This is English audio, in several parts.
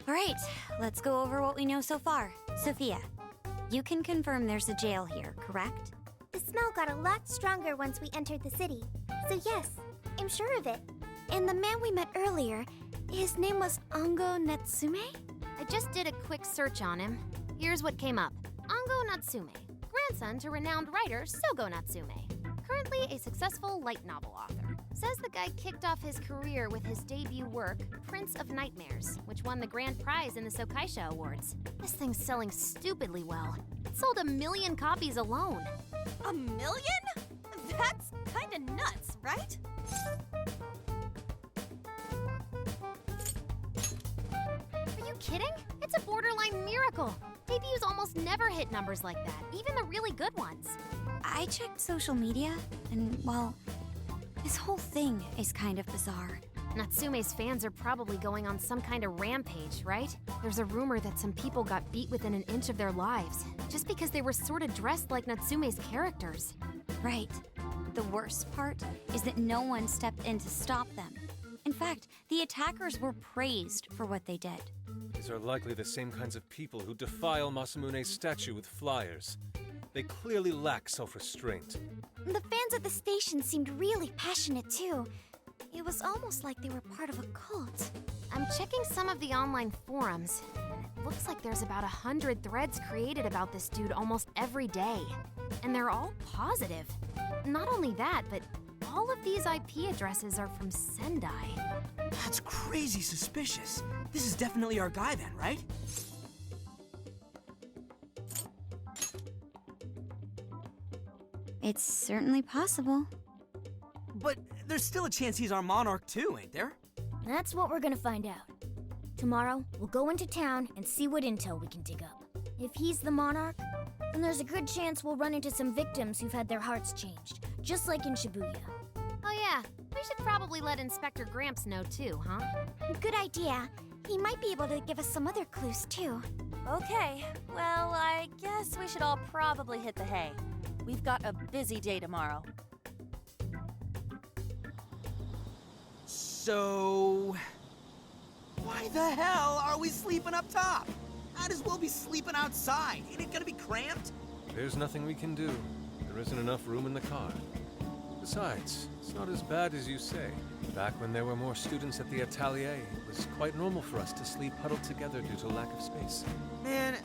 Alright, let's go over what we know so far. Sophia, you can confirm there's a jail here, correct? The smell got a lot stronger once we entered the city. So yes, I'm sure of it. And the man we met earlier, his name was Ango Natsume? I just did a quick search on him. Here's what came up. Ango Natsume, grandson to renowned writer Sogo Natsume. Currently a successful light novel author. Says the guy kicked off his career with his debut work, Prince of Nightmares, which won the grand prize in the Sokaisha Awards. This thing's selling stupidly well. It sold 1 million copies alone. 1 million? That's kinda nuts, right? Are you kidding? It's a borderline miracle. Debuts almost never hit numbers like that, even the really good ones. I checked social media, and, well, this whole thing is kind of bizarre. Natsume's fans are probably going on some kind of rampage, right? There's a rumor that some people got beat within an inch of their lives, just because they were sort of dressed like Natsume's characters. Right. The worst part is that no one stepped in to stop them. In fact, the attackers were praised for what they did. These are likely the same kinds of people who defile Masamune's statue with flyers. They clearly lack self-restraint. The fans at the station seemed really passionate too. It was almost like they were part of a cult. I'm checking some of the online forums, and it looks like there's about 100 threads created about this dude almost every day. And they're all positive. Not only that, but all of these IP addresses are from Sendai. That's crazy suspicious. This is definitely our guy then, right? It's certainly possible. But there's still a chance he's our monarch too, ain't there? That's what we're gonna find out. Tomorrow, we'll go into town and see what intel we can dig up. If he's the monarch, then there's a good chance we'll run into some victims who've had their hearts changed, just like in Shibuya. Oh yeah, we should probably let Inspector Gramps know too, huh? Good idea. He might be able to give us some other clues too. Okay, well, I guess we should all probably hit the hay. We've got a busy day tomorrow. So... why the hell are we sleeping up top? Might as well be sleeping outside. Ain't it gonna be cramped? There's nothing we can do. There isn't enough room in the car. Besides, it's not as bad as you say. Back when there were more students at the atelier, it was quite normal for us to sleep huddled together due to lack of space. Man,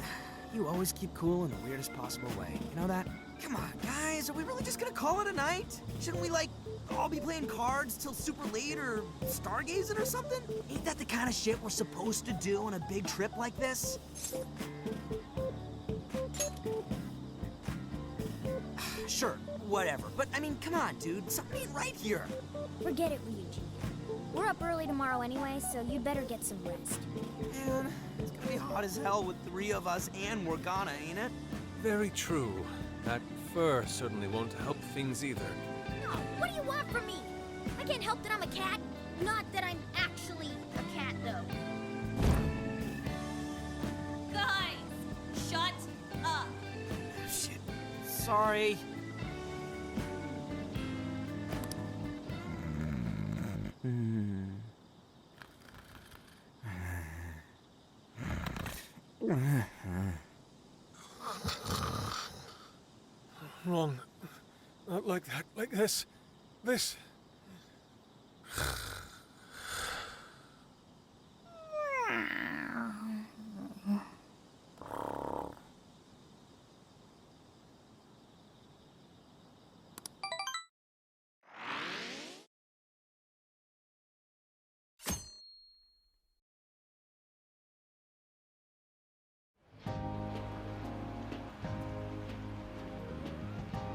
you always keep cool in the weirdest possible way. You know that? Come on, guys, are we really just gonna call it a night? Shouldn't we, like, all be playing cards till super late or stargazing or something? Ain't that the kind of shit we're supposed to do on a big trip like this? Sure, whatever. But, I mean, come on, dude. Something ain't right here. Forget it, Ryuji. We're up early tomorrow anyway, so you'd better get some rest. Man, it's gonna be hot as hell with 3 of us and Morgana, ain't it? Very true. That fur certainly won't help things either. Oh, what do you want from me? I can't help that I'm a cat. Not that I'm actually a cat, though. Guys, shut up. Shit. Sorry. Wrong. Not like that. Like this. This.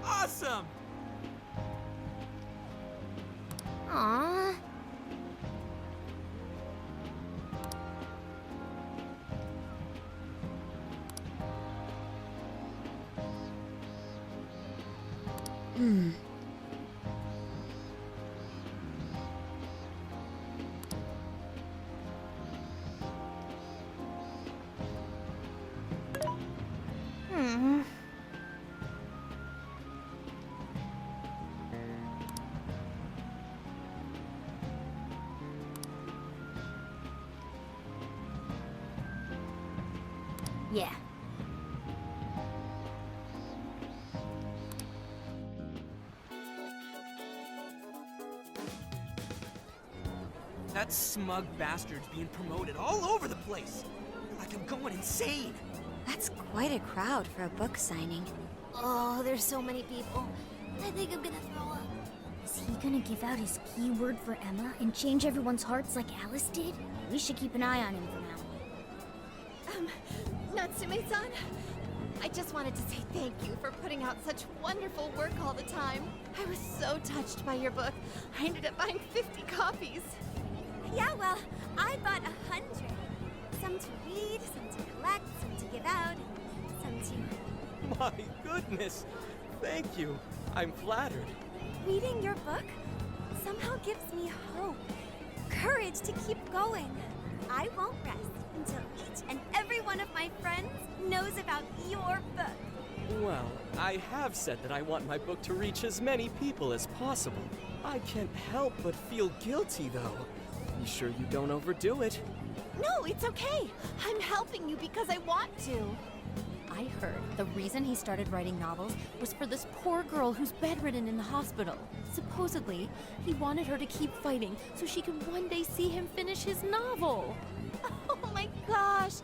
Awesome! Aww. Yeah. That smug bastard's being promoted all over the place. Like I'm going insane. That's quite a crowd for a book signing. Oh, there's so many people. I think I'm gonna throw up. Is he gonna give out his keyword for Emma and change everyone's hearts like Alice did? We should keep an eye on him for now. Natsume-san, I just wanted to say thank you for putting out such wonderful work all the time. I was so touched by your book. I ended up buying 50 copies. Yeah, well, I bought 100. Some to read, some to collect, some to give out, some to... My goodness! Thank you. I'm flattered. Reading your book somehow gives me hope, courage to keep going. I won't rest until each and every one of my friends knows about your book. Well, I have said that I want my book to reach as many people as possible. I can't help but feel guilty, though. Be sure you don't overdo it. No, it's okay. I'm helping you because I want to. I heard the reason he started writing novels was for this poor girl who's bedridden in the hospital. Supposedly, he wanted her to keep fighting so she could one day see him finish his novel. Oh my gosh,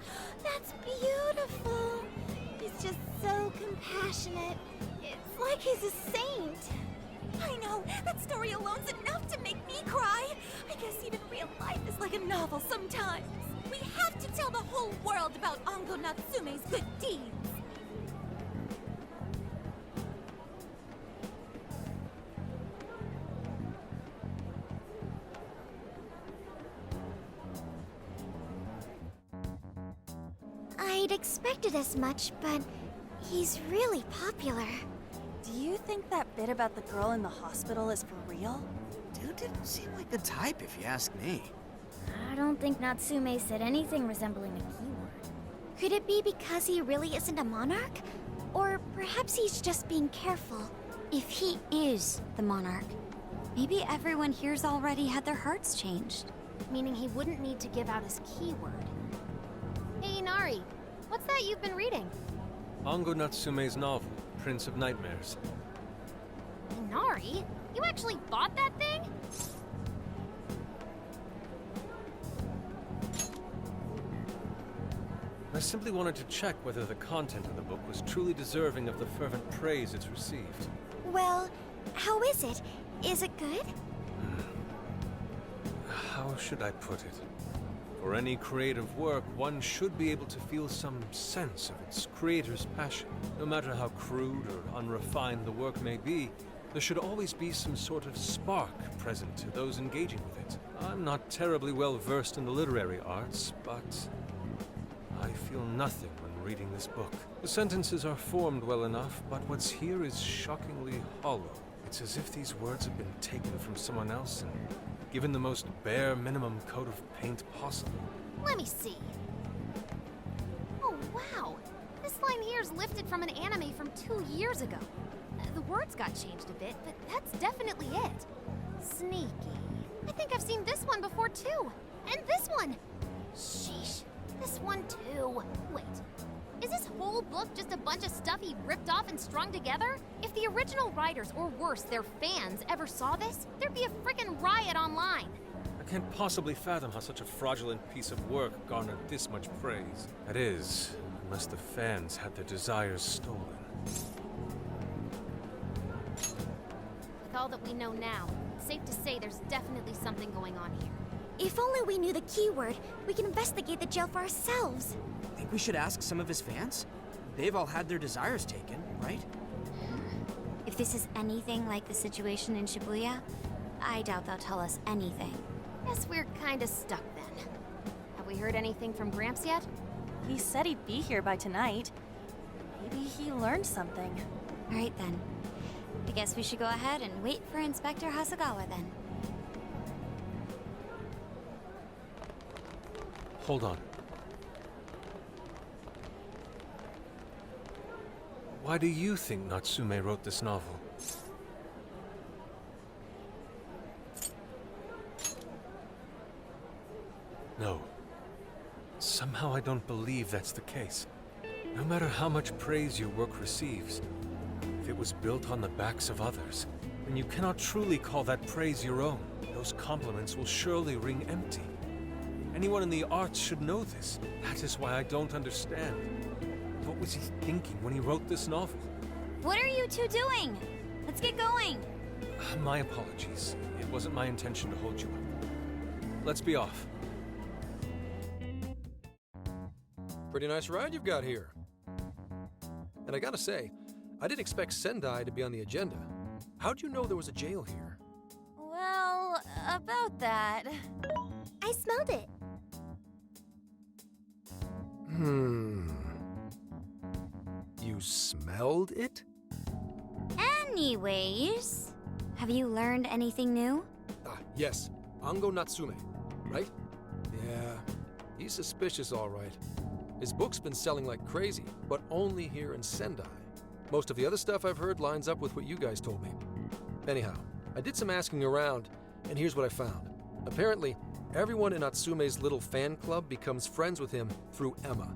that's beautiful. He's just so compassionate. It's like he's a saint. I know, that story alone's enough to make me cry. I guess even real life is like a novel sometimes. We have to tell the whole world about Ango Natsume's good deeds. I'd expected as much, but he's really popular. Do you think that bit about the girl in the hospital is for real? Dude didn't seem like the type, if you ask me. I don't think Natsume said anything resembling a keyword. Could it be because he really isn't a monarch? Or perhaps he's just being careful. If he is the monarch, maybe everyone here's already had their hearts changed. Meaning he wouldn't need to give out his keyword. Hey, Nari, what's that you've been reading? Ango Natsume's novel, Prince of Nightmares. Nari? You actually bought that thing? I simply wanted to check whether the content of the book was truly deserving of the fervent praise it's received. Well, how is it? Is it good? How should I put it? For any creative work, one should be able to feel some sense of its creator's passion. No matter how crude or unrefined the work may be, there should always be some sort of spark present to those engaging with it. I'm not terribly well versed in the literary arts, but I feel nothing when reading this book. The sentences are formed well enough, but what's here is shockingly hollow. It's as if these words have been taken from someone else and given the most bare minimum coat of paint possible. Let me see. Oh, wow. This line here is lifted from an anime from 2 years ago. The words got changed a bit, but that's definitely it. Sneaky. I think I've seen this one before, too. And this one. Sheesh. This one, too. Wait. Is this whole book just a bunch of stuff he ripped off and strung together? If the original writers, or worse, their fans, ever saw this, there'd be a frickin' riot online. I can't possibly fathom how such a fraudulent piece of work garnered this much praise. That is, unless the fans had their desires stolen. With all that we know now, it's safe to say there's definitely something going on here. If only we knew the keyword, we can investigate the jail for ourselves. Think we should ask some of his fans? They've all had their desires taken, right? If this is anything like the situation in Shibuya, I doubt they'll tell us anything. Guess we're kinda stuck then. Have we heard anything from Gramps yet? He said he'd be here by tonight. Maybe he learned something. All right then. I guess we should go ahead and wait for Inspector Hasagawa then. Hold on. Why do you think Natsume wrote this novel? No. Somehow I don't believe that's the case. No matter how much praise your work receives, if it was built on the backs of others, then you cannot truly call that praise your own. Those compliments will surely ring empty. Anyone in the arts should know this. That is why I don't understand. What was he thinking when he wrote this novel? What are you two doing? Let's get going. My apologies. It wasn't my intention to hold you up. Let's be off. Pretty nice ride you've got here. And I gotta say, I didn't expect Sendai to be on the agenda. How'd you know there was a jail here? Well, about that. I smelled it. You smelled it? Anyways, have you learned anything new? Ah, yes. Ango Natsume, right? Yeah, he's suspicious all right. His book's been selling like crazy, but only here in Sendai. Most of the other stuff I've heard lines up with what you guys told me. Anyhow, I did some asking around, and here's what I found. Apparently, everyone in Natsume's little fan club becomes friends with him through Emma.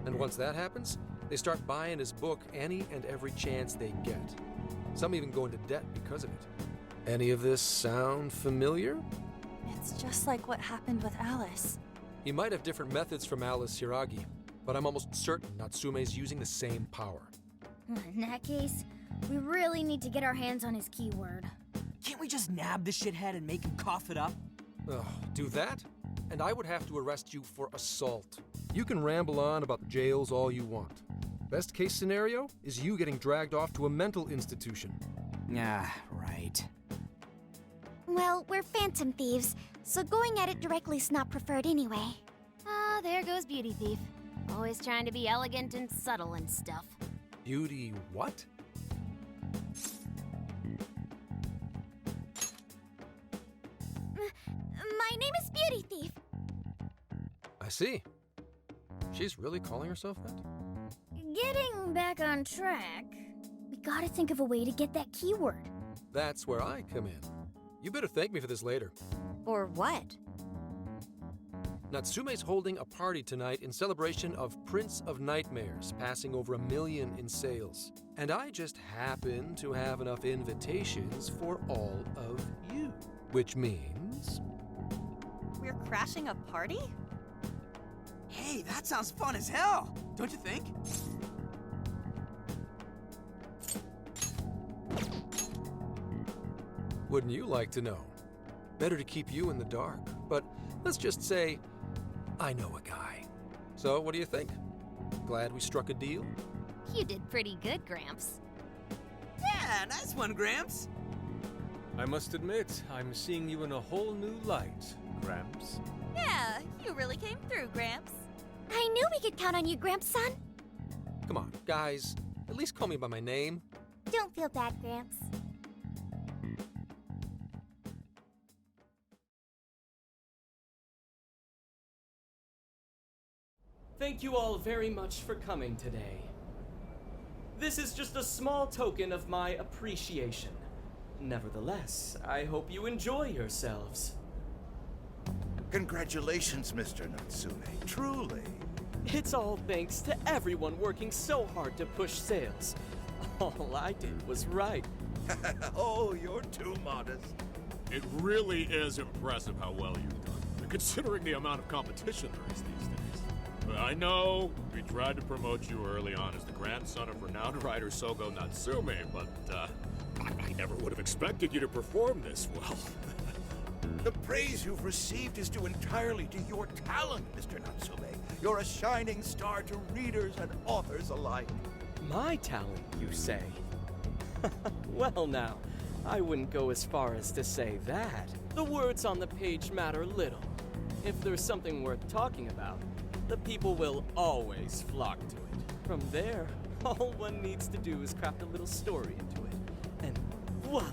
And once that happens, they start buying his book any and every chance they get. Some even go into debt because of it. Any of this sound familiar? It's just like what happened with Alice. He might have different methods from Alice Hiragi, but I'm almost certain Natsume's using the same power. In that case, we really need to get our hands on his keyword. Can't we just nab the shithead and make him cough it up? Ugh, do that? And I would have to arrest you for assault. You can ramble on about jails all you want. Best case scenario is you getting dragged off to a mental institution. Ah, right. Well, we're phantom thieves, so going at it directly's not preferred anyway. Ah, there goes Beauty Thief. Always trying to be elegant and subtle and stuff. Beauty what? My name is Beauty Thief. I see. She's really calling herself that? Getting back on track, we gotta think of a way to get that keyword. That's where I come in. You better thank me for this later. Or what? Natsume's holding a party tonight in celebration of Prince of Nightmares passing over 1 million in sales. And I just happen to have enough invitations for all of you. Which means... We're crashing a party? Hey, that sounds fun as hell, don't you think? Wouldn't you like to know? Better to keep you in the dark, but let's just say I know a guy. So what do you think? Glad we struck a deal? You did pretty good, Gramps. Yeah, nice one, Gramps. I must admit, I'm seeing you in a whole new light, Gramps. Yeah, you really came through, Gramps. I knew we could count on you, Gramps-son. Come on, guys. At least call me by my name. Don't feel bad, Gramps. Thank you all very much for coming today. This is just a small token of my appreciation. Nevertheless, I hope you enjoy yourselves. Congratulations, Mr. Natsume. Truly. It's all thanks to everyone working so hard to push sales. All I did was write. Oh, you're too modest. It really is impressive how well you've done, considering the amount of competition there is these days. I know we tried to promote you early on as the grandson of renowned writer Sogo Natsume, but I never would have expected you to perform this well. The praise you've received is due entirely to your talent, Mr. Natsume. You're a shining star to readers and authors alike. My talent, you say? Well now, I wouldn't go as far as to say that. The words on the page matter little. If there's something worth talking about, the people will always flock to it. From there, all one needs to do is craft a little story into it. And voila!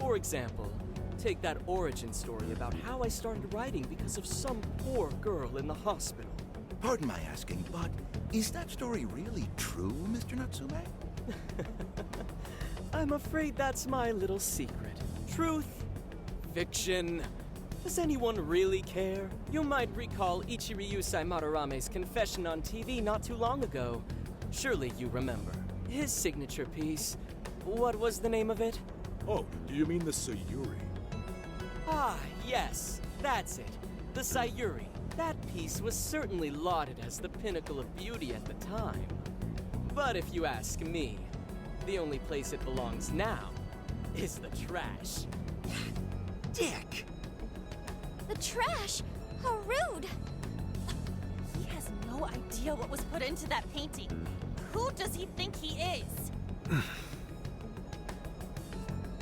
For example, take that origin story about how I started writing because of some poor girl in the hospital. Pardon my asking, but is that story really true, Mr. Natsume? I'm afraid that's my little secret. Truth, fiction, Does anyone really care? You might recall Ichiryusai Madarame's confession on TV not too long ago. Surely you remember. His signature piece. What was the name of it? Oh, do you mean the Sayuri? Ah, yes. That's it. The Sayuri. That piece was certainly lauded as the pinnacle of beauty at the time. But if you ask me, the only place it belongs now is the trash. Dick! The trash? How rude! He has no idea what was put into that painting. Who does he think he is?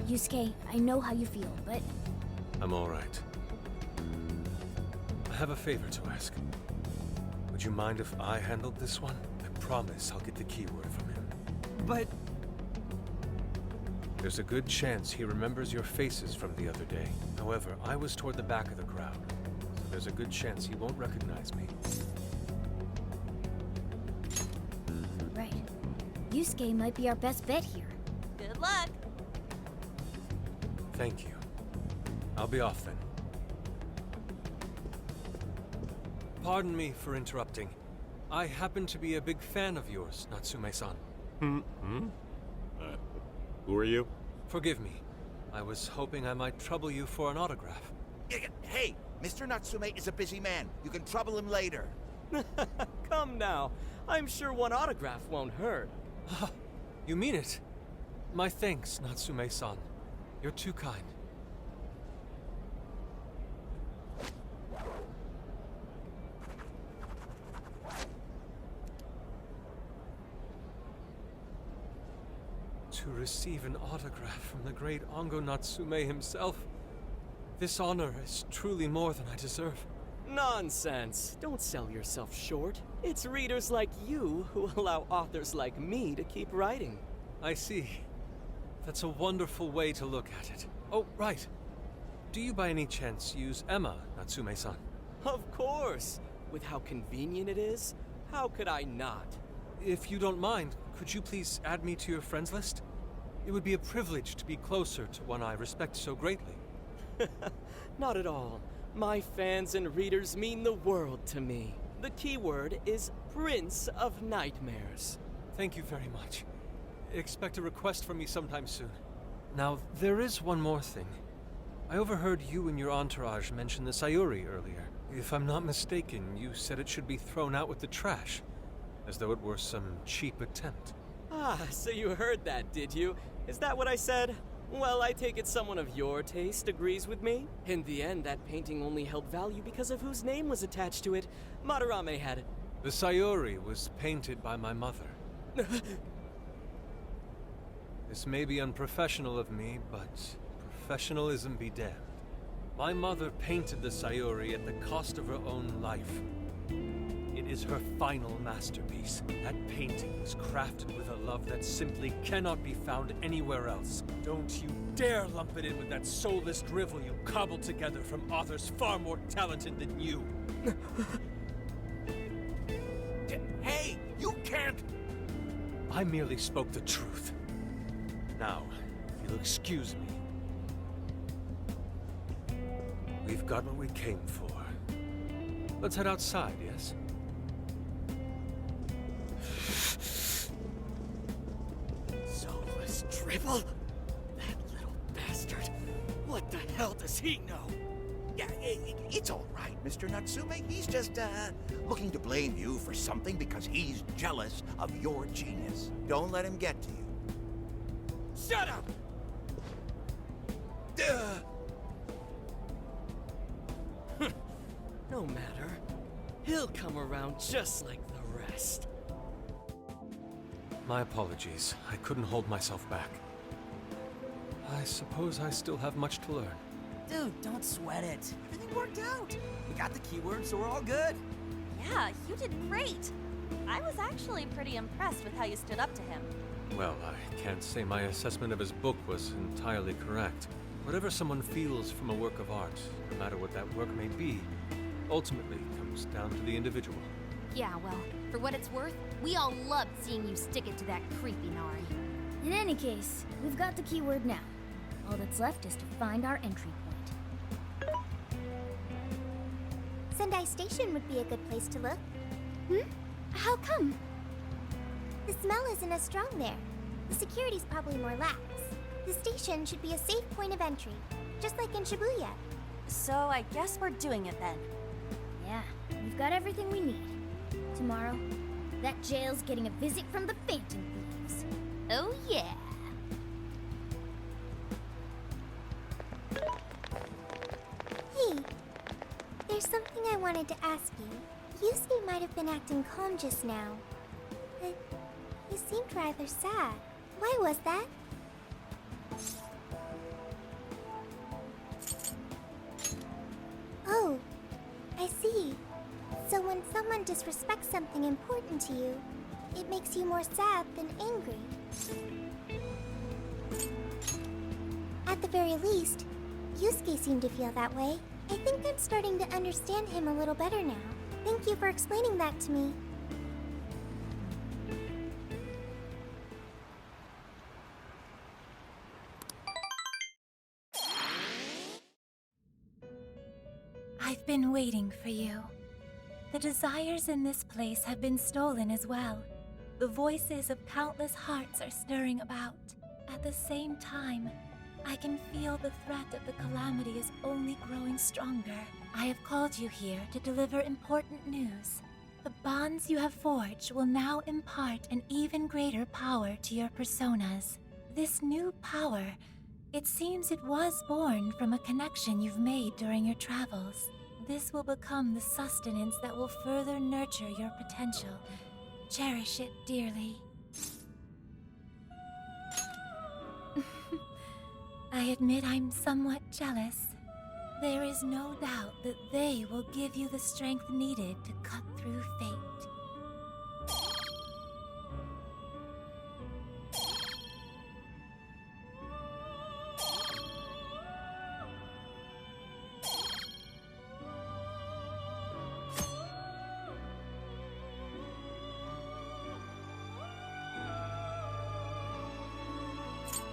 Yusuke, I know how you feel, but I'm all right. I have a favor to ask. Would you mind if I handled this one? I promise I'll get the keyword from him. But There's a good chance he remembers your faces from the other day. However, I was toward the back of the crowd, so there's a good chance he won't recognize me. right. Yusuke might be our best bet here. Good luck. Thank you. I'll be off then. Pardon me for interrupting. I happen to be a big fan of yours, Natsume-san. Who are you? Forgive me. I was hoping I might trouble you for an autograph. Hey, Mr. Natsume is a busy man. You can trouble him later. Come now. I'm sure one autograph won't hurt. You mean it? My thanks, Natsume-san. You're too kind. To receive an autograph from the great Ango Natsume himself. This honor is truly more than I deserve. Nonsense. Don't sell yourself short. It's readers like you who allow authors like me to keep writing. I see. That's a wonderful way to look at it. Oh, right. Do you by any chance use Emma, Natsume-san? Of course. With how convenient it is, how could I not? If you don't mind, could you please add me to your friends list? It would be a privilege to be closer to one I respect so greatly. Not at all. My fans and readers mean the world to me. The keyword is Prince of Nightmares. Thank you very much. Expect a request from me sometime soon. Now, there is one more thing. I overheard you and your entourage mention the Sayuri earlier. If I'm not mistaken, you said it should be thrown out with the trash, as though it were some cheap attempt. Ah, so you heard that, did you? Is that what I said? Well, I take it someone of your taste agrees with me. In the end, that painting only held value because of whose name was attached to it. Madarame had it. The Sayuri was painted by my mother. This may be unprofessional of me, but professionalism be damned. My mother painted the Sayuri at the cost of her own life. It is her final masterpiece. That painting was crafted with a love that simply cannot be found anywhere else. Don't you dare lump it in with that soulless drivel you cobbled together from authors far more talented than you. Hey, you can't! I merely spoke the truth. Now, if you'll excuse me. We've got what we came for. Let's head outside, yes? Soulless drivel? That little bastard. What the hell does he know? Yeah, it's all right, Mr. Natsume. He's just, looking to blame you for something because he's jealous of your genius. Don't let him get to you. Shut up! No matter. He'll come around just like the rest. My apologies. I couldn't hold myself back. I suppose I still have much to learn. dude, don't sweat it. Everything worked out. We got the keyword, so we're all good. Yeah, you did great. I was actually pretty impressed with how you stood up to him. Well, I can't say my assessment of his book was entirely correct. Whatever someone feels from a work of art, no matter what that work may be, ultimately comes down to the individual. Yeah, well, for what it's worth, we all loved seeing you stick it to that creepy Nari. In any case, we've got the keyword now. All that's left is to find our entry point. Sendai Station would be a good place to look. How come? The smell isn't as strong there. The security's probably more lax. The station should be a safe point of entry, just like in Shibuya. So I guess we're doing it then. Yeah, we've got everything we need. Tomorrow, that jail's getting a visit from the Phantom Thieves. Oh yeah! Hey, there's something I wanted to ask you. Yusuke might have been acting calm just now, but he seemed rather sad. Why was that? Oh, I see. So when someone disrespects something important to you, it makes you more sad than angry. At the very least, Yusuke seemed to feel that way. I think I'm starting to understand him a little better now. Thank you for explaining that to me. I've been waiting for you. The desires in this place have been stolen as well. The voices of countless hearts are stirring about. At the same time, I can feel the threat of the calamity is only growing stronger. I have called you here to deliver important news. The bonds you have forged will now impart an even greater power to your personas. This new power, it seems it was born from a connection you've made during your travels. This will become the sustenance that will further nurture your potential. Cherish it dearly. I admit I'm somewhat jealous. There is no doubt that they will give you the strength needed to cut through fate.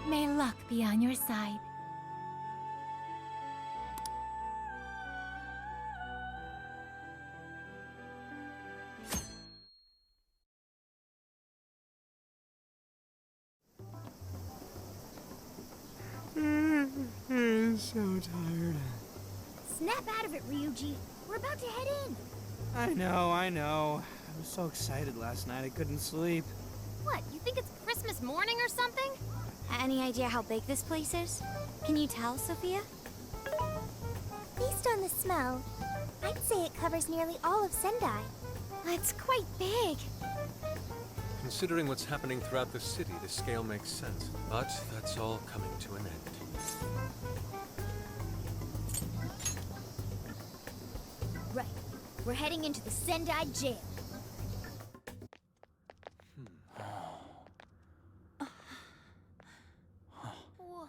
May luck be on your side. I'm so tired. Snap out of it, Ryuji. We're about to head in. I know. I was so excited last night I couldn't sleep. What, you think it's Christmas morning or something? Any idea how big this place is? Can you tell, Sophia? Based on the smell, I'd say it covers nearly all of Sendai. It's quite big. Considering what's happening throughout the city, the scale makes sense. But that's all coming to an end. Right. We're heading into the Sendai jail. Whoa.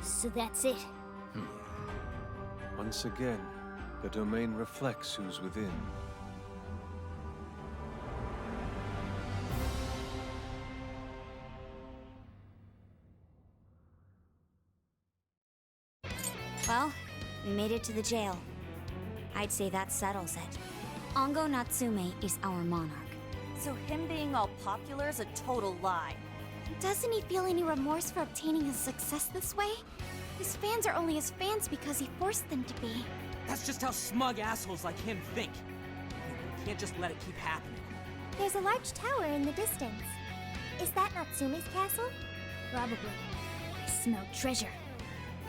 So that's it. Once again, the domain reflects who's within. Well, we made it to the jail. I'd say that settles it. Ango Natsume is our monarch. So him being all popular is a total lie. Doesn't he feel any remorse for obtaining his success this way? His fans are only his fans because he forced them to be. That's just how smug assholes like him think. You can't just let it keep happening. There's a large tower in the distance. Is that Natsume's castle? Probably. I smell treasure.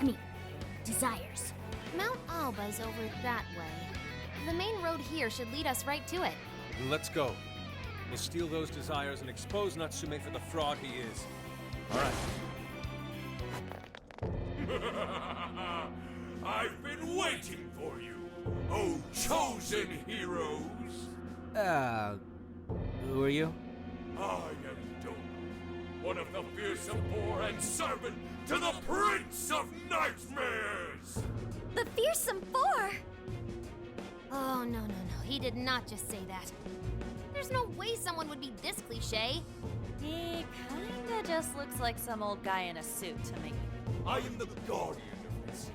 I mean, desires. Mount Alba's over that way. The main road here should lead us right to it. Let's go. We'll steal those desires and expose Natsume for the fraud he is. All right. I've been waiting for you, oh chosen heroes! Who are you? I am Doma, one of the fearsome poor and servant to the Prince of Nightmares! The Fearsome Four! Oh, no. He did not just say that. There's no way someone would be this cliche. He kinda just looks like some old guy in a suit to me. I am the guardian of this seat.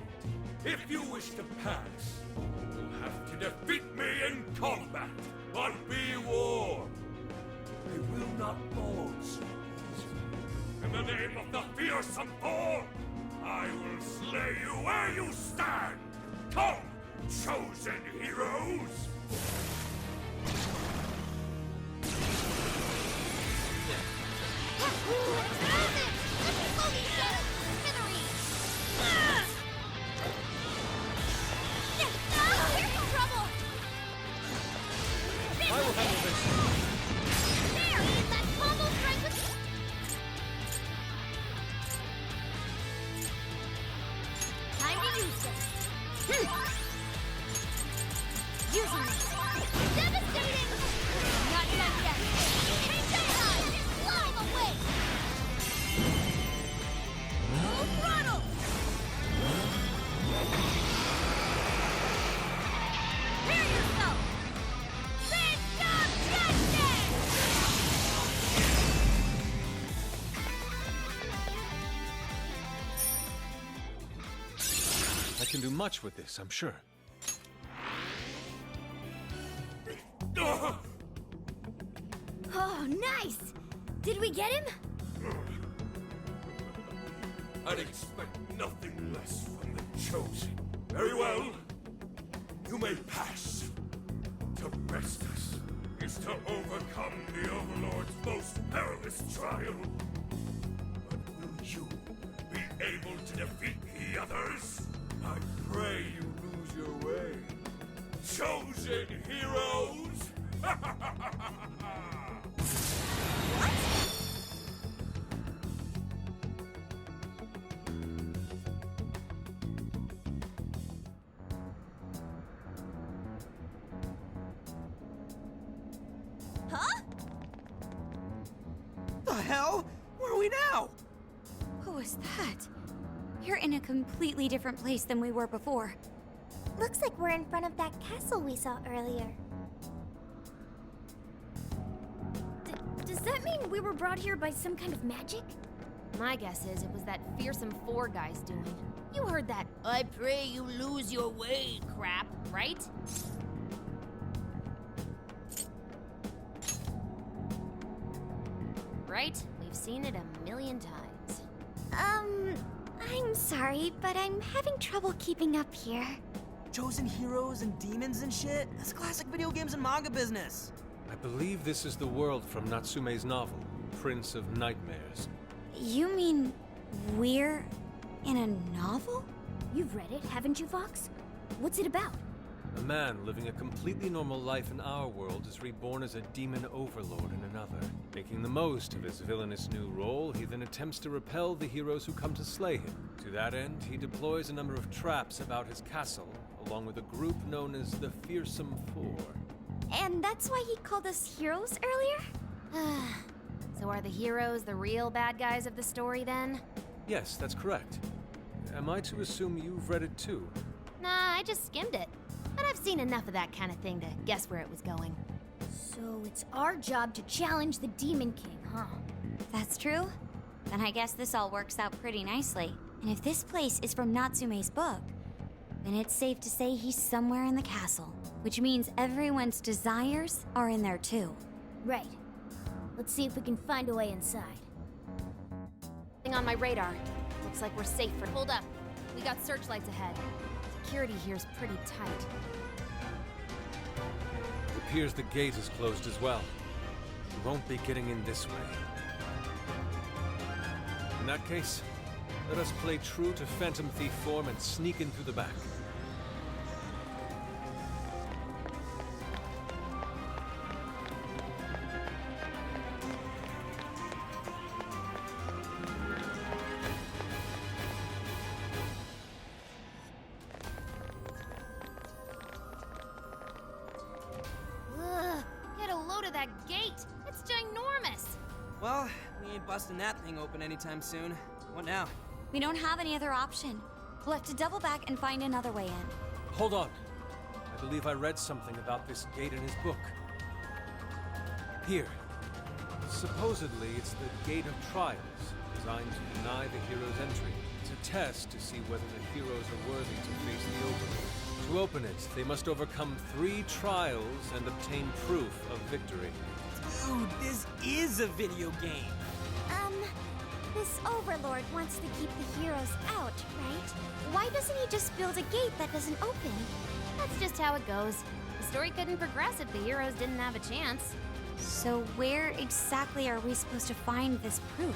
If you wish to pass, you'll have to defeat me in combat. But be warned, I will not fall so easily. In the name of the fearsome four, I will slay you where you stand. Come, chosen heroes! I will handle this. There! That combo strike was... Time to use this. Using it. Devastating! Not done yet. High! Blow him away! Full throttle! Prepare yourself! I can do much with this, I'm sure. Oh, nice! Did we get him? I'd expect nothing less from the chosen. Very well. You may pass. To best us is to overcome the Overlord's most perilous trial. But will you be able to defeat the others? I pray you lose your way. Chosen heroes! Huh? The hell? Where are we now? What was that? You're in a completely different place than we were before. Looks like we're in front of that castle we saw earlier. Does that mean we were brought here by some kind of magic? My guess is it was that fearsome four guy's doing. You heard that "I pray you lose your way" crap, right? Right? We've seen it a million times. I'm sorry, but I'm having trouble keeping up here. Chosen heroes and demons and shit? That's classic video games and manga business. I believe this is the world from Natsume's novel, Prince of Nightmares. You mean we're in a novel? You've read it, haven't you, Fox? What's it about? A man living a completely normal life in our world is reborn as a demon overlord in another. Making the most of his villainous new role, he then attempts to repel the heroes who come to slay him. To that end, he deploys a number of traps about his castle, along with a group known as the Fearsome Four. And that's why he called us heroes earlier? So are the heroes the real bad guys of the story then? Yes, that's correct. Am I to assume you've read it too? Nah, I just skimmed it. But I've seen enough of that kind of thing to guess where it was going. So it's our job to challenge the Demon King, huh? That's true? Then I guess this all works out pretty nicely. And if this place is from Natsume's book, then it's safe to say he's somewhere in the castle, which means everyone's desires are in there too. Right. Let's see if we can find a way inside. Thing on my radar. Looks like we're safe for... Hold up. We got searchlights ahead. Security here's pretty tight. It appears the gate is closed as well. We won't be getting in this way. In that case, let us play true to Phantom Thief form and sneak in through the back. Ugh, get a load of that gate. It's ginormous. Well, we ain't busting that thing open anytime soon. What now? We don't have any other option. We'll have to double back and find another way in. Hold on. I believe I read something about this gate in his book. Here. Supposedly, it's the Gate of Trials, designed to deny the hero's entry. It's a test to see whether the heroes are worthy to face the Overlord. To open it, they must overcome 3 trials and obtain proof of victory. Dude, this is a video game. This Overlord wants to keep the heroes out, right? Why doesn't he just build a gate that doesn't open? That's just how it goes. The story couldn't progress if the heroes didn't have a chance. So where exactly are we supposed to find this proof?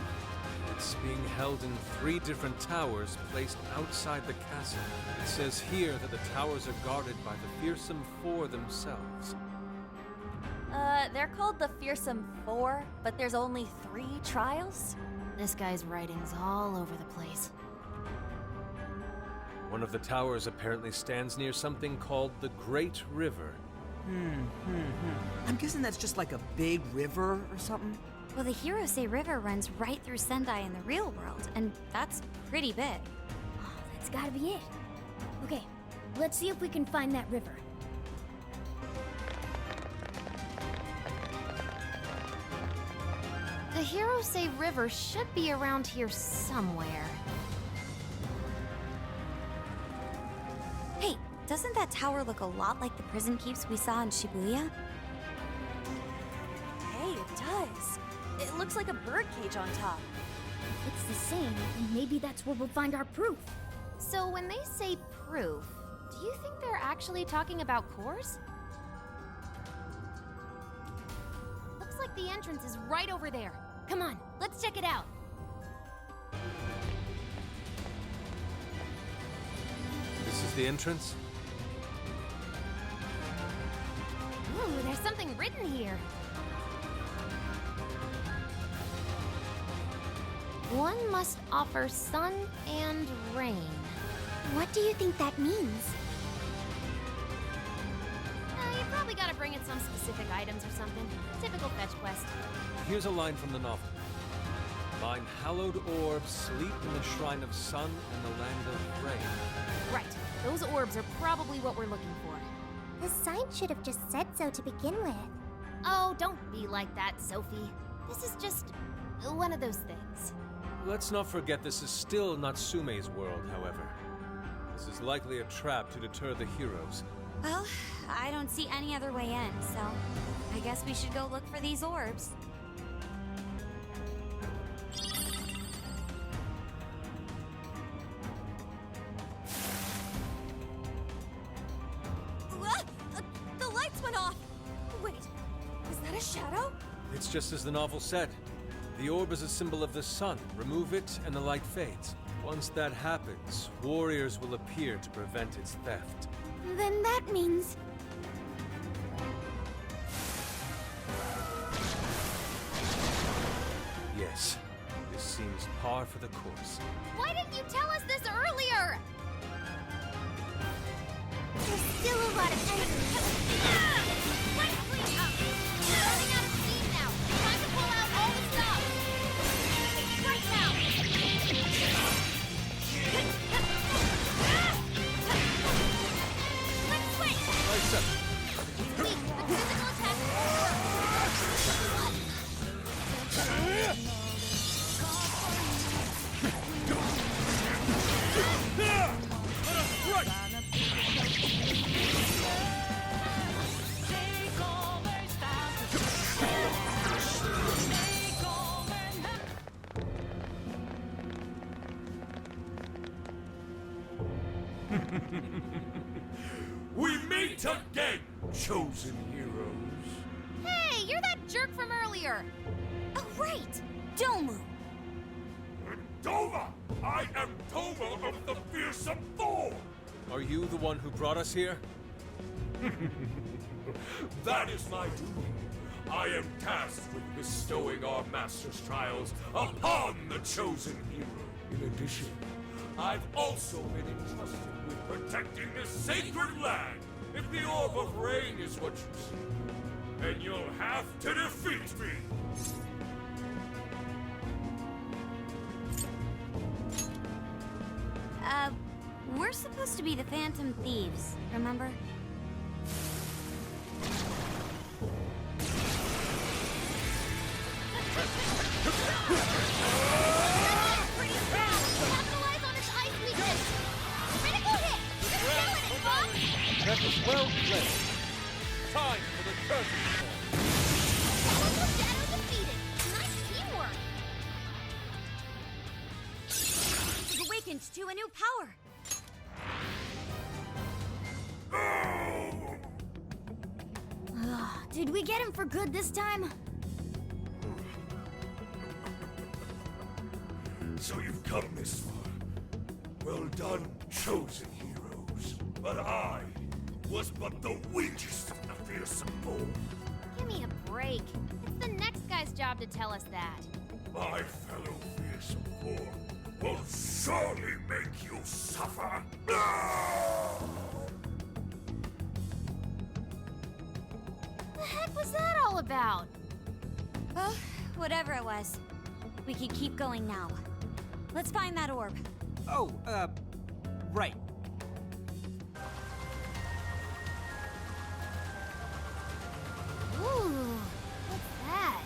It's being held in 3 different towers placed outside the castle. It says here that the towers are guarded by the fearsome 4 themselves. They're called the Fearsome Four, but there's only 3 trials? This guy's writing's all over the place. One of the towers apparently stands near something called the Great River. I'm guessing that's just like a big river or something. Well, the heroes say river runs right through Sendai in the real world, and that's pretty big. Oh, that's gotta be it. Okay, let's see if we can find that river. The heroes say river should be around here somewhere. Hey, doesn't that tower look a lot like the prison keeps we saw in Shibuya? Hey, it does. It looks like a bird cage on top. If it's the same, then maybe that's where we'll find our proof. So when they say proof, do you think they're actually talking about cores? Looks like the entrance is right over there. Come on, let's check it out. This is the entrance? Ooh, there's something written here. One must offer sun and rain. What do you think that means? You probably gotta bring in some specific items or something. Typical fetch quest. Here's a line from the novel. Mine hallowed orbs sleep in the shrine of sun and the land of rain. Right. Those orbs are probably what we're looking for. The sign should have just said so to begin with. Oh, don't be like that, Sophie. This is just one of those things. Let's not forget this is still Natsume's world, however. This is likely a trap to deter the heroes. Well, I don't see any other way in, so I guess we should go look for these orbs. The lights went off! Wait, is that a shadow? It's just as the novel said. The orb is a symbol of the sun. Remove it, and the light fades. Once that happens, warriors will appear to prevent its theft. Then that means... Yes, this seems par for the course. Why didn't you tell us this earlier? There's still a lot of enemies. Let's clean up. We're running out of steam now. Time to pull out all the stuff. Right now. Let's switch. Lights up. Wait, the physical attack We meet again, chosen heroes. Hey, you're that jerk from earlier. Oh, right! Domu! Doma! I am Doma of the Fearsome Four! Are you the one who brought us here? That is my duty. I am tasked with bestowing our master's trials upon the chosen hero. In addition, I've also been entrusted with protecting this sacred land. If the Orb of Rain is what you see, then you'll have to defeat me. We're supposed to be the Phantom Thieves, remember? Well played. Time for the curtain call. Shadow defeated. Nice teamwork. You've awakened to a new power. Did we get him for good this time? So you've come this far. Well done, chosen heroes. But I was but the weakest of the fearsome four. Give me a break. It's the next guy's job to tell us that. My fellow fearsome four will surely make you suffer. The heck was that all about? Oh, whatever it was. We can keep going now. Let's find that orb. Oh, right. Ooh, what's that?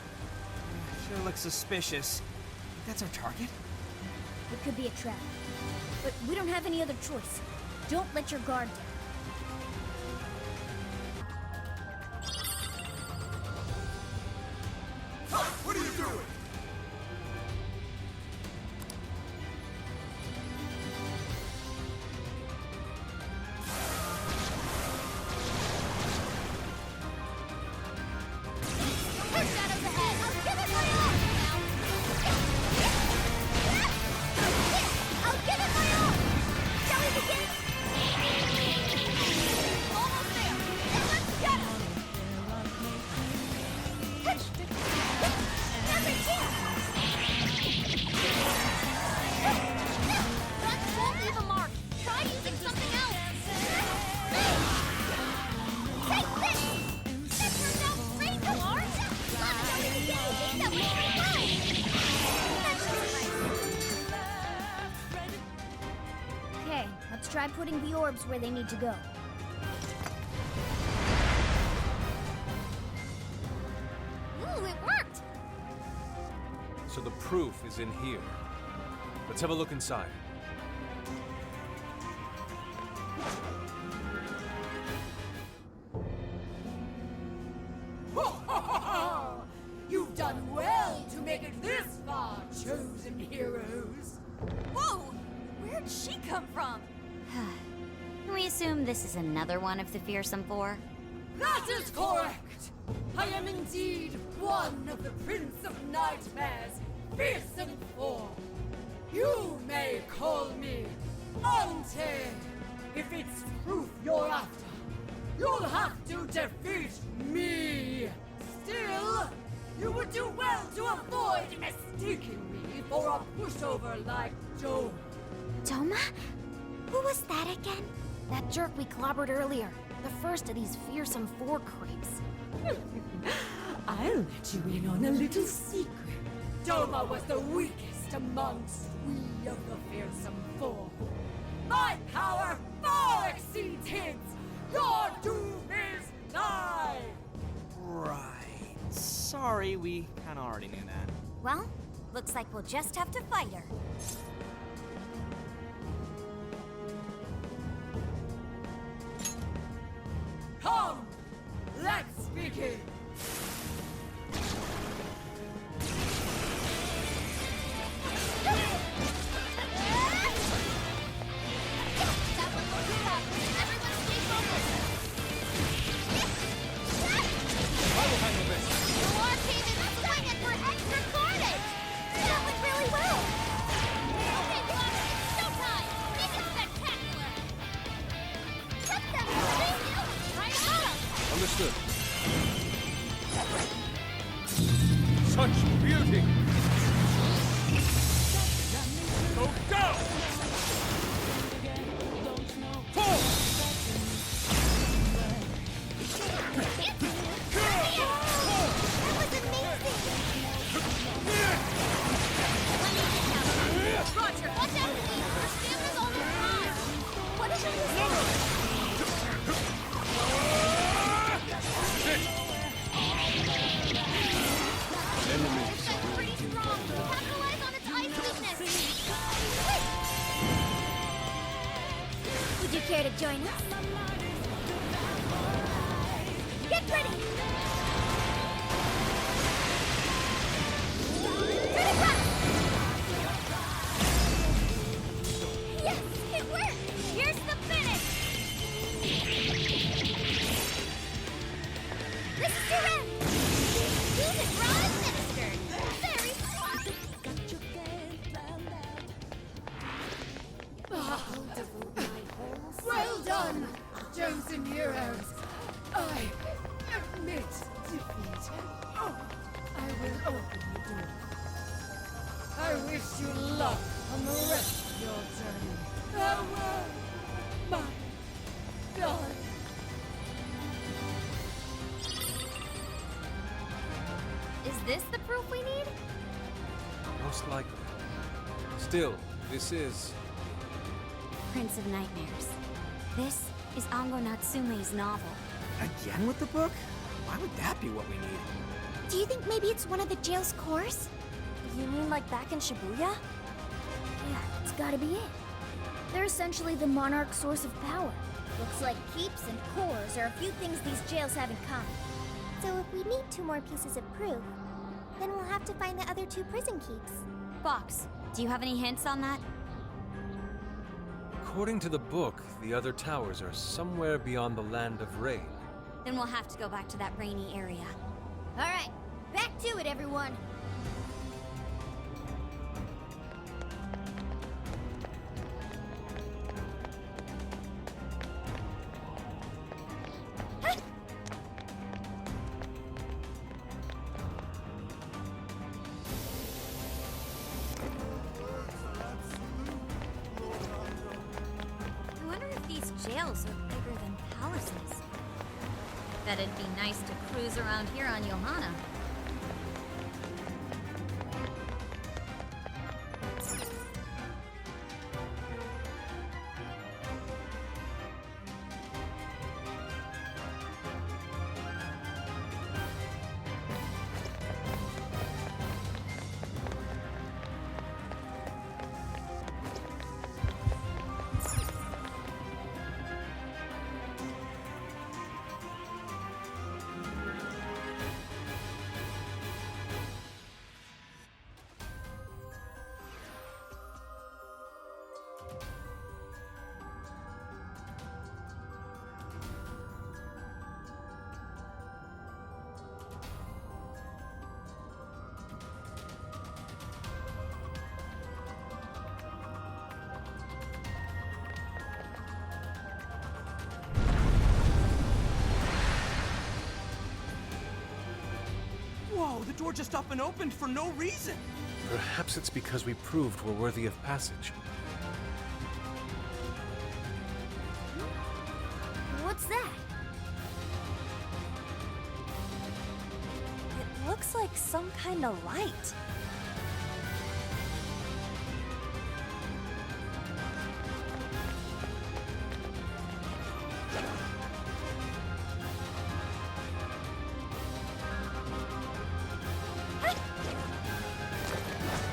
Sure looks suspicious. That's our target? It could be a trap. But we don't have any other choice. Don't let your guard down. What are you doing? Shadows ahead. I'll give it my all. I'll give it my all. Shall we begin? Almost there. Let's get him. Every chance. That won't leave a mark. Try using something else. Take this. That turned out great, Lars. Okay, let's try putting the orbs where they need to go. Ooh, it worked! So the proof is in here. Let's have a look inside. You've done well to make it this far, chosen heroes. Whoa! Where'd she come from? Can we assume this is another one of the fearsome four? That is correct! I am indeed one of the Prince of Nightmares, fearsome four. You may call me Ante. If it's proof you're after, you'll have to defeat me. Still, you would do well to avoid mistaking me for a pushover like Joe. Doma? Who was that again? That jerk we clobbered earlier. The first of these fearsome four creeps. I'll let you in on a little secret. Doma was the weakest amongst we of the fearsome four. My power far exceeds his. Your doom is nigh. Right. Sorry, we kinda already knew that. Well, looks like we'll just have to fight her. Come, let's begin. Understood. Such beauty! Go down! Fall! Roger, watch out! Your stamina's almost gone! What is it? Enemies. It's pretty strong. Capitalize on its ice weakness. Would you care to join us? Get ready! Yes, it worked! Here's the finish! This is your end! Use it, Ron Minister! Very smart! Well done, chosen heroes. I admit defeat. Oh, I will open the door. I wish you luck on the rest of your journey. Farewell, my darling. Is this the proof we need? Most likely. Still, this is... Prince of Nightmares. This is Ango Natsume's novel. Again with the book? Why would that be what we need? Do you think maybe it's one of the jail's cores? You mean like back in Shibuya? Yeah, it's gotta be it. They're essentially the monarch's source of power. Looks like keeps and cores are a few things these jails have in common. So if we need 2 more pieces of proof, then we'll have to find the other 2 prison keeps. Fox, do you have any hints on that? According to the book, the other towers are somewhere beyond the land of rain. Then we'll have to go back to that rainy area. All right, back to it, everyone. I wonder if these jails are bigger than palaces. Bet it'd be nice to cruise around here on Johanna. Whoa, the door just up and opened for no reason. Perhaps it's because we proved we're worthy of passage. What's that? It looks like some kind of light.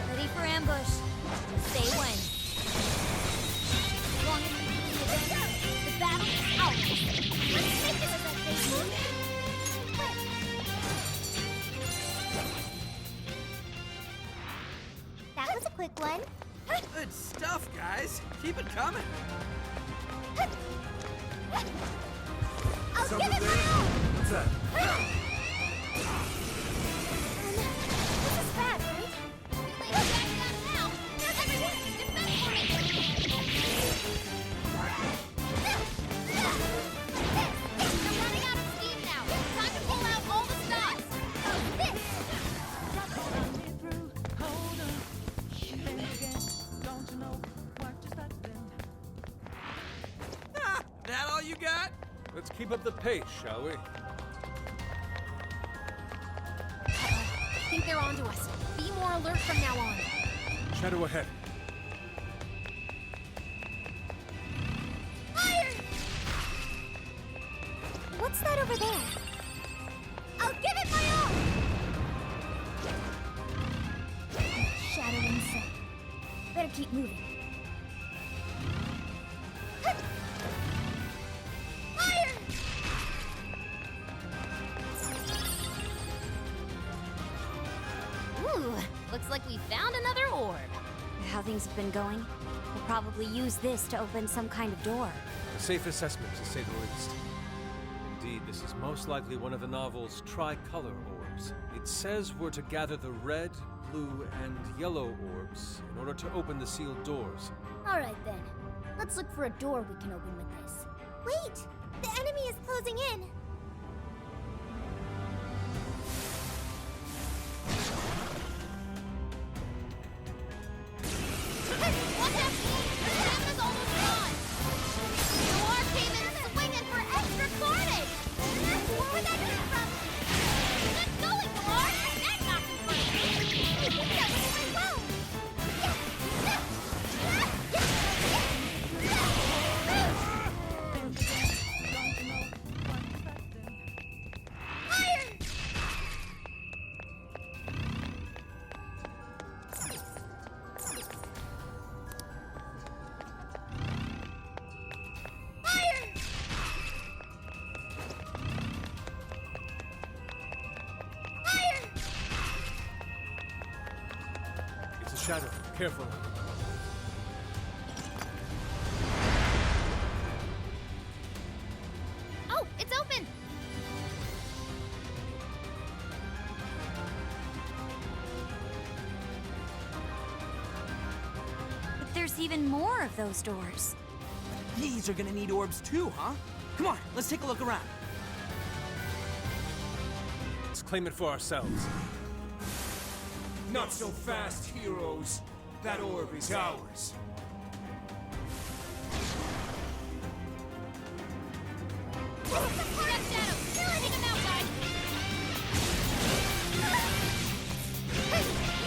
Ready for ambush. Say when. As long as we can do this, the battle is out. Let's make this a big That was a quick one. Good stuff, guys. Keep it coming. I'll give it my all! What's that? This is bad, right? Now, everyone, defend for me! They're running out of steam now. Time to pull out all the stops. That all you got? Let's keep up the pace, shall we? I think they're onto us. Be more alert from now on. Shadow ahead. What's that over there? I'll give it my all! Shadow inside. Better keep moving. Fire! another orb. With how things have been going, we'll probably use this to open some kind of door. A safe assessment, to say the least. Indeed, this is most likely one of the novel's tricolor orbs. It says we're to gather the red, blue, and yellow orbs in order to open the sealed doors. Alright then. Let's look for a door we can open with this. Wait! The enemy is closing in! Watch out! The stem is almost gone! The war came in swinging for extra carnage! Where'd that come from? Get going, War! That knocked him for That went well! It's a shadow. Careful. Oh, it's open! But there's even more of those doors. These are gonna need orbs too, huh? Come on, let's take a look around. Let's claim it for ourselves. Not so fast, heroes. That orb is ours. Step Shadow! Take him out, guys!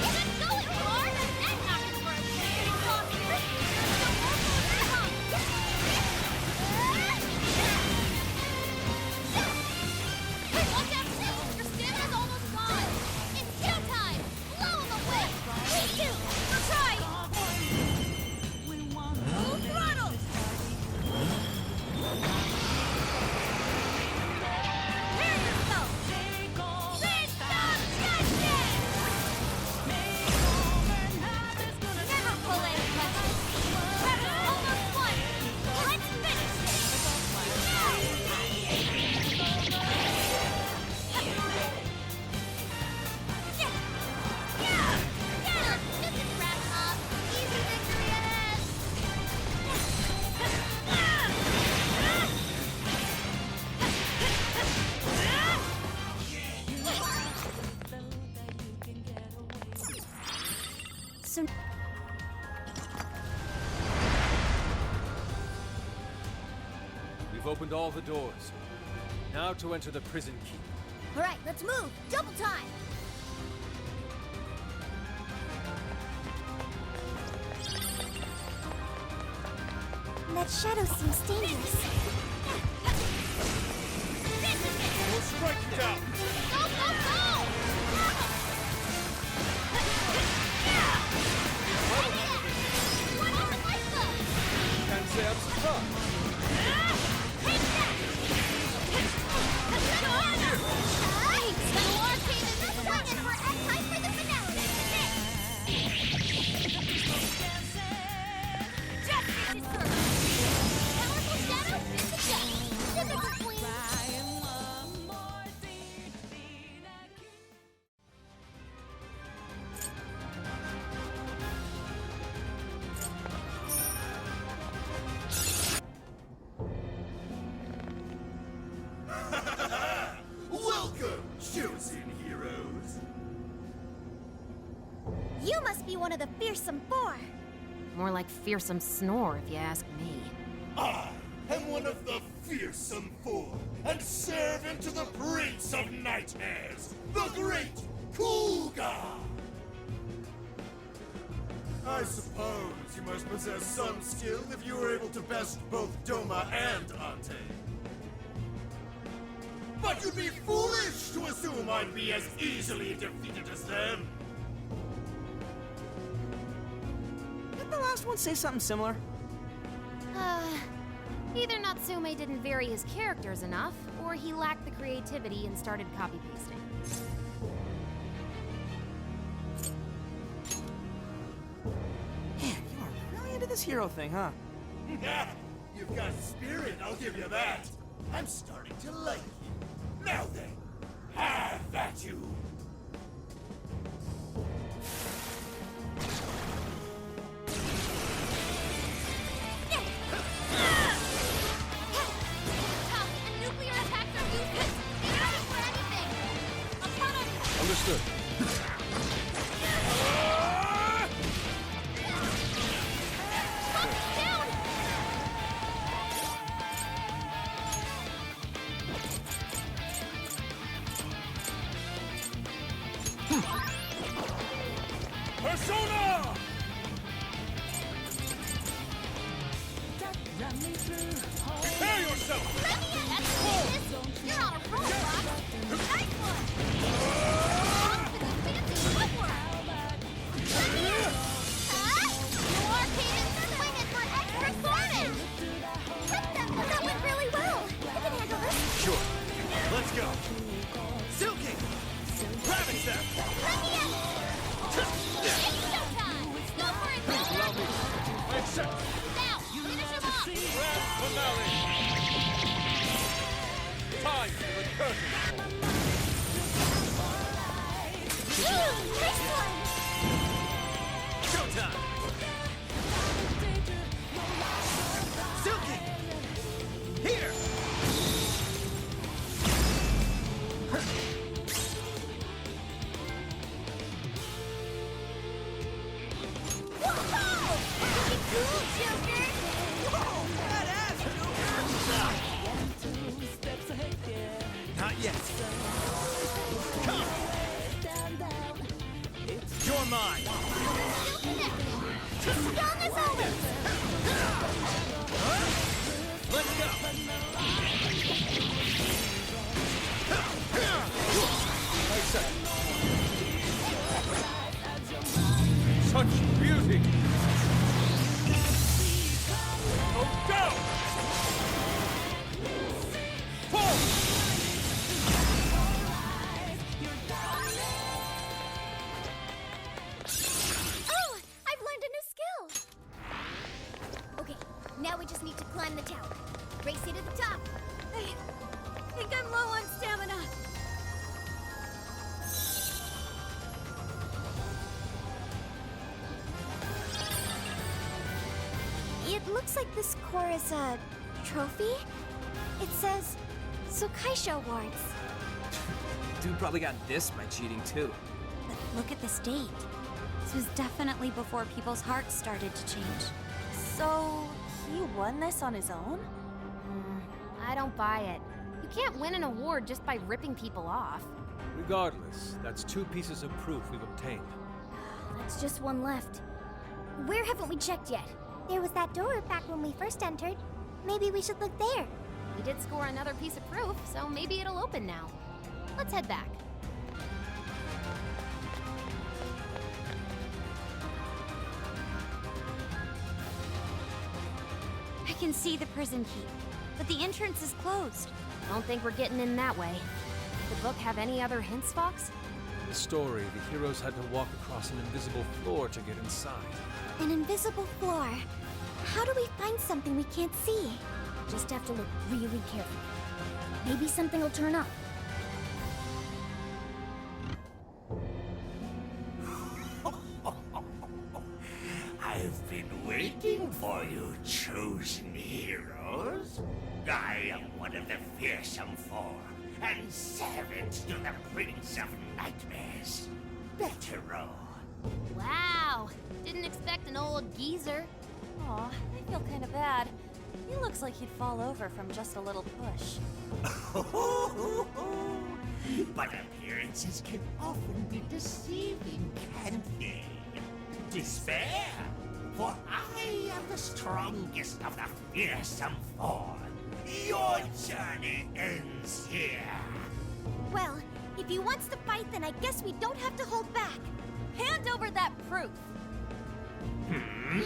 Get going, War! That knocked him for a spinning coffee! Watch out, Sue! Your stamina's almost gone! It's showtime! Blow him away! Me too! We'll try! Full throttle! Prepare yourself! System justice! Never pull any punches! Trevor's almost won! Let's finish Just a crap off! Easy victory ahead! So We've opened all the doors. Now to enter the prison keep. Alright, let's move! Double time! That shadow seems dangerous. We'll strike you down! Go, go, go! What is it like though? Can't say I'm surprised. The war team is swinging for time for the finale! Justice is served! Powerful shadow is the judge! Typical queen! Welcome, chosen heroes. You must be one of the fearsome four. More like fearsome snore, if you ask me. I am one of the fearsome four, and serve unto the Prince of Nightmares, the Great Kuga! I suppose you must possess some skill if you were able to best both Doma and Ante. But you'd be foolish to assume I'd be as easily defeated as them. Did the last one say something similar? Either Natsume didn't vary his characters enough, or he lacked the creativity and started copy-pasting. this hero thing, huh? You've got spirit, I'll give you that. I'm starting to like you. Now then, have at you. Understood. Persona! Prepare yourself! You're on a roll, Rock. Nice one! Fancy footwork! You are cadence swing it for extra damage! That went really well. I can handle this. Sure. Let's go. Silky! Rabbit step! Let me in! It's showtime! Go for it, Silver! Accept! Now, finish him off! Grand finale! Time for the curtain! Ooh, nice one! Showtime! Silky! Here! Not yet. Come! You're mine! Strong as always! Let's go! Such beauty! Oh, go! Pull! Oh! I've learned a new skill! Okay, now we just need to climb the tower. Race you to the top. I think I'm low on stamina. It looks like this core is a trophy. It says Sokaisha Awards. Dude probably got this by cheating too. But look at this date. This was definitely before people's hearts started to change. So, he won this on his own? I don't buy it. You can't win an award just by ripping people off. Regardless, that's 2 pieces of proof we've obtained. That's just one left. Where haven't we checked yet? There was that door back when we first entered. Maybe we should look there. We did score another piece of proof, so maybe it'll open now. Let's head back. I can see the prison keep, but the entrance is closed. Don't think we're getting in that way. Did the book have any other hints, Fox? In the story, the heroes had to walk across an invisible floor to get inside. An invisible floor. How do we find something we can't see? Just have to look really carefully. Maybe something will turn up. I've been waiting for you, chosen heroes. I am one of the fearsome 4, and servant to the Prince of Nightmares. Betero. Wow! Didn't expect an old geezer. Aw, I feel kind of bad. He looks like he'd fall over from just a little push. But appearances can often be deceiving, can't they? Despair, for I am the strongest of the fearsome 4. Your journey ends here. Well, if he wants to fight, then I guess we don't have to hold back. Hand over that proof! Hmm?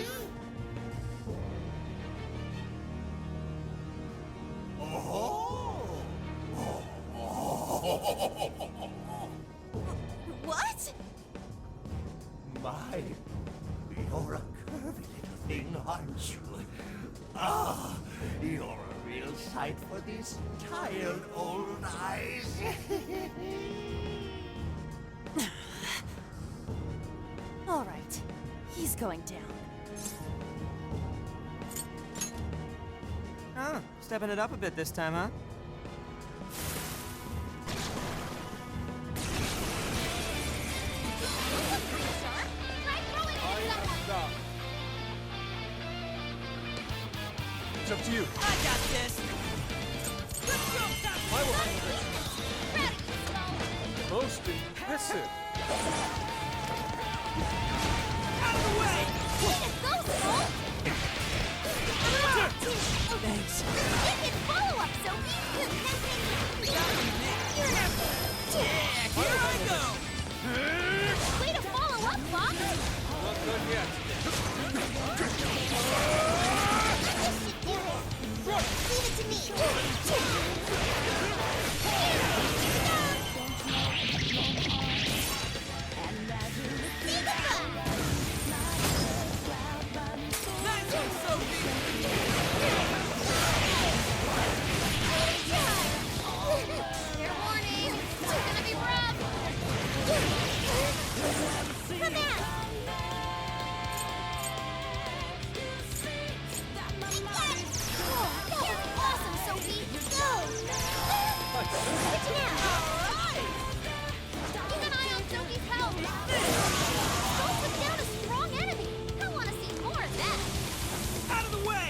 What? My, you're a curvy little thing. darling, aren't you? Ah, you're a real sight for these tired old eyes. All right, he's going down. Oh, stepping it up a bit this time, huh? It's up to you. I got this. I will handle this. Most impressive. Out of the way! Thanks. Wicked follow-up, Sophie! Yeah, here I go! Way to follow up, Fox! Not done yet. Leave it to me! Nice one, Sophie! Fair warning, it's gonna be rough. Come out! That was awesome, Sophie! Go! Good to know! Keep an eye on Sophie's health. Don't put down a strong enemy. I want to see more of that. Out of the way!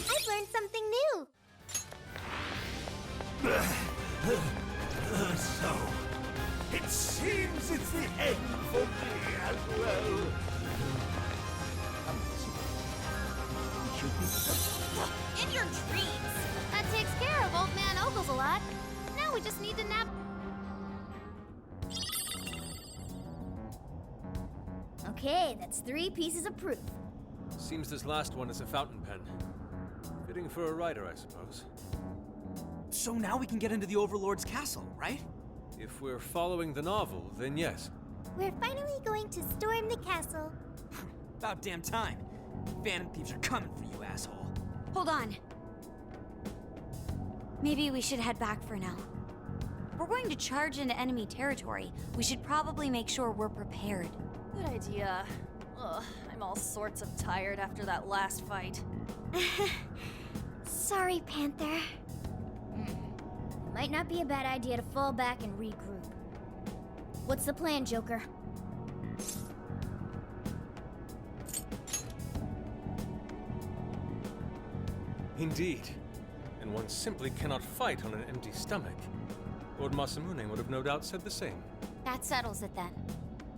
I've learned something new! So, it seems it's the end for me as well. In your dreams. That takes care of Old Man Ogles a lot. Now we just need to nap. Okay, that's 3 pieces of proof. Seems this last one is a fountain pen. Fitting for a writer, I suppose. So now we can get into the Overlord's castle, right? If we're following the novel, then yes. We're finally going to storm the castle. About damn time. Phantom thieves are coming for you, asshole. Hold on. Maybe we should head back for now. If we're going to charge into enemy territory, we should probably make sure we're prepared. Good idea. Ugh, I'm all sorts of tired after that last fight. Sorry, Panther. It might not be a bad idea to fall back and regroup. What's the plan, Joker? Indeed. And one simply cannot fight on an empty stomach. Lord Masamune would have no doubt said the same. That settles it then.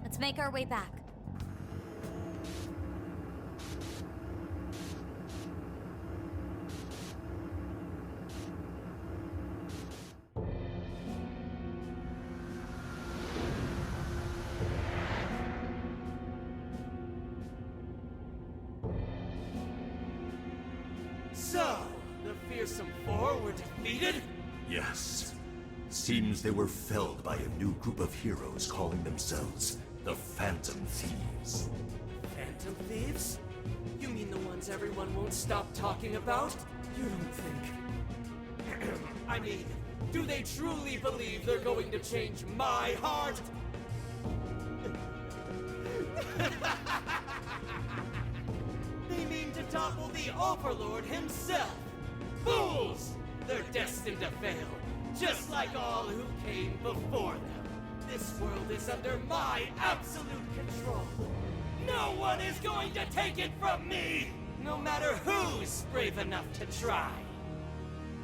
Let's make our way back. So, the fearsome four were defeated? Yes. Seems they were felled by a new group of heroes calling themselves the Phantom Thieves. Phantom thieves? You mean the ones everyone won't stop talking about? You don't think... I mean, do they truly believe they're going to change my heart? They mean to topple the Overlord himself! Fools! They're destined to fail, just like all who came before them. This world is under my absolute control. No one is going to take it from me! No matter who's brave enough to try.